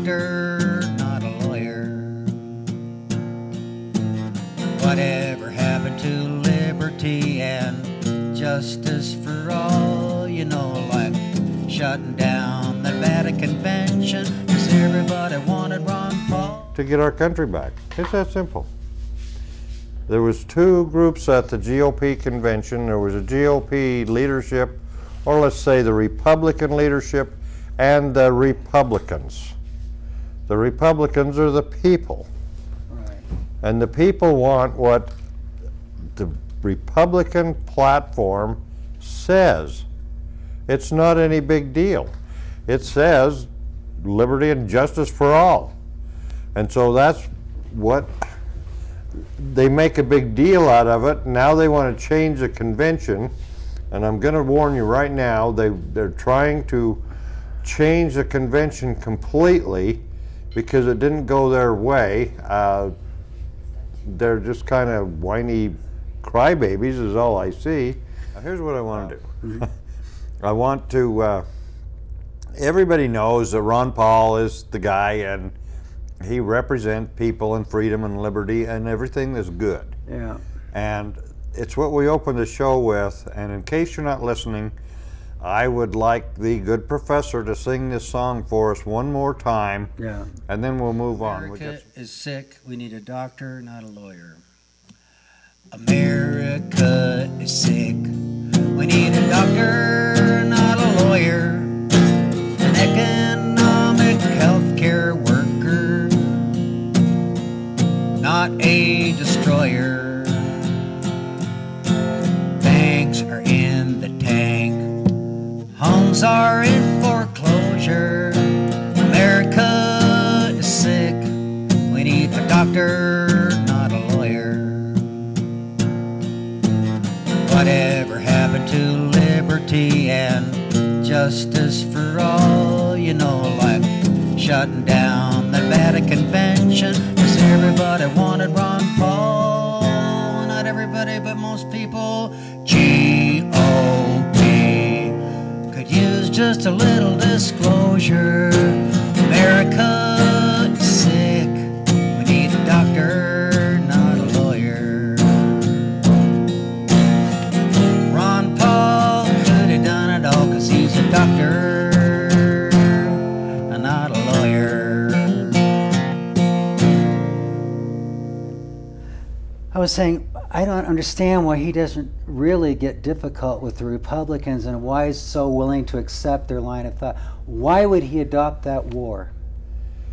doctor, not a lawyer. Whatever happened to liberty and justice for all? You know, like shutting down the Vatican Convention because everybody wanted Ron Paul. To get our country back. It's that simple. There was two groups at the GOP convention. There was a GOP leadership, or let's say the Republican leadership, and the Republicans. The Republicans are the people. Right. And the people want what the Republican platform says. It's not any big deal. It says liberty and justice for all. And so that's what they make a big deal out of it. Now they want to change the convention, and I'm going to warn you right now, they're trying to change the convention completely because it didn't go their way. They're just kind of whiny crybabies is all I see. Now, here's what I want to do. I want to, everybody knows that Ron Paul is the guy, and he represents people and freedom and liberty and everything that's good. Yeah. And it's what we open the show with, and in case you're not listening, I would like the good professor to sing this song for us one more time, Yeah. and then we'll move on. America is sick. We need a doctor, not a lawyer. America is sick. We need a doctor, not a lawyer. An economic healthcare worker, not a destroyer. Banks are in the tank. Homes are in foreclosure. America is sick. We need a doctor, not a lawyer. Whatever happened to liberty and justice for all? You know, like shutting down the Vatican Convention because everybody wanted Ron Paul. Not everybody, but most people. GOP could use just a little disclosure. America is sick. We need a doctor, not a lawyer. Ron Paul could have done it all because he's a doctor and not a lawyer. I was saying, I don't understand why he doesn't really get difficult with the Republicans and why he's so willing to accept their line of thought. Why would he adopt that war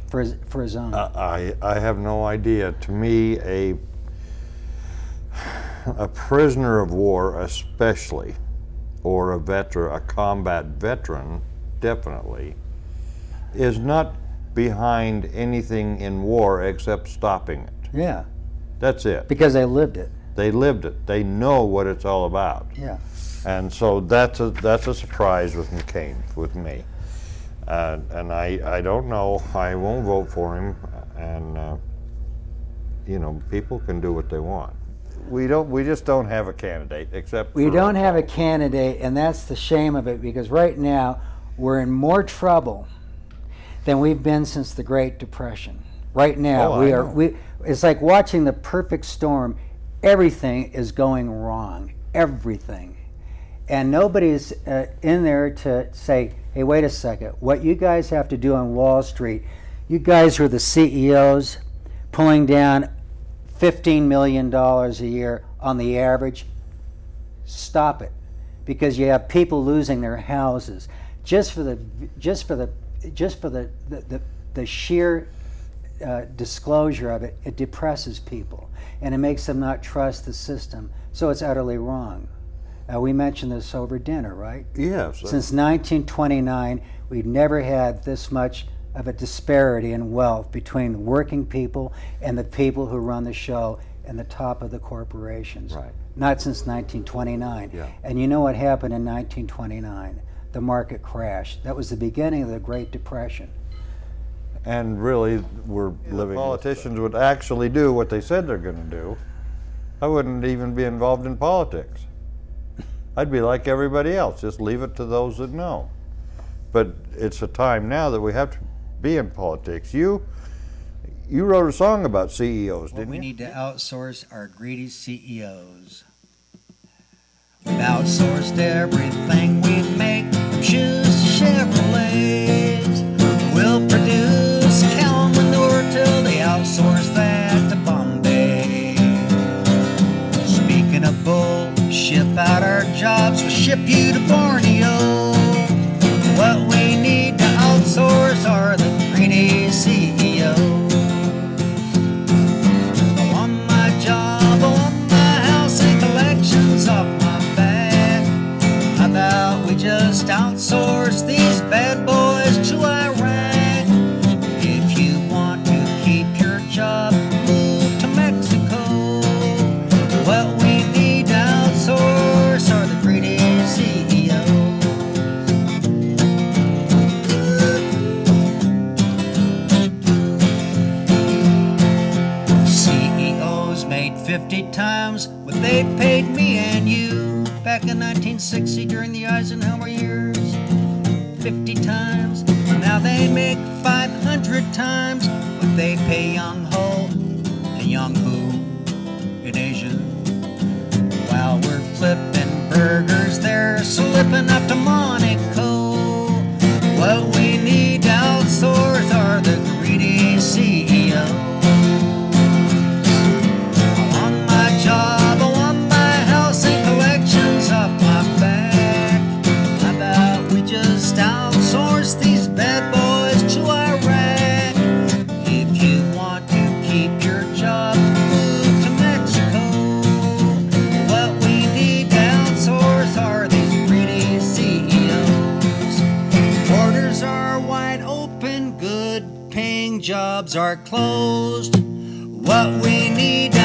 for his own? I have no idea. To me, a prisoner of war especially, or a veteran, a combat veteran, definitely, is not behind anything in war except stopping it. Yeah. That's it. Because they lived it. They lived it. They know what it's all about. Yeah. And so that's a surprise with McCain, with me. And I don't know. I won't vote for him. And you know, people can do what they want. We just don't have a candidate except we don't have a candidate, and that's the shame of it, because right now we're in more trouble than we've been since the Great Depression. Right now it's like watching the perfect storm. Everything is going wrong. Everything. And nobody's in there to say, hey, wait a second, what you guys have to do on Wall Street, you guys are the CEOs pulling down $15 million a year on the average. Stop it, because you have people losing their houses just for the sheer disclosure of it. It depresses people and it makes them not trust the system. So it's utterly wrong. We mentioned this over dinner, right? Yes. Since 1929, we've never had this much of a disparity in wealth between working people and the people who run the show and the top of the corporations. Right. Not since 1929. Yeah. And you know what happened in 1929? The market crashed. That was the beginning of the Great Depression. And really, we're living. Politicians would actually do what they said they're going to do. I wouldn't even be involved in politics. I'd be like everybody else, just leave it to those that know. But it's a time now that we have to be in politics. You wrote a song about CEOs, didn't We you? need to outsource our greedy CEOs. We've outsourced everything we make, from shoes to Chevrolets. We'll produce cow manure till they outsource that to Bombay. Speaking of bull, ship out our jobs, we'll ship you to Borneo. What we need to outsource are the greedy CEOs. I want my job, I want my house and collections off my back. How about we just outsource these bad boys to Iraq? If you want to keep your job, move to Mexico. What we need to outsource are the greedy CEOs. CEOs made 50 times what they paid me and you back in 1960 during the Eisenhower years. 50 times. Now they make 500 times what they pay Young Ho and Young Hu in Asia. While we're flipping burgers, they're slipping up to Monaco. What we need to outsource are the greedy CEOs. I want my job, I want my house and collections off my back. How about we just outsource these bad boys to Iraq? If you want to keep your job, move to Mexico. What we need to outsource are these greedy CEOs. Borders are wide open, good paying jobs are closed. What we need to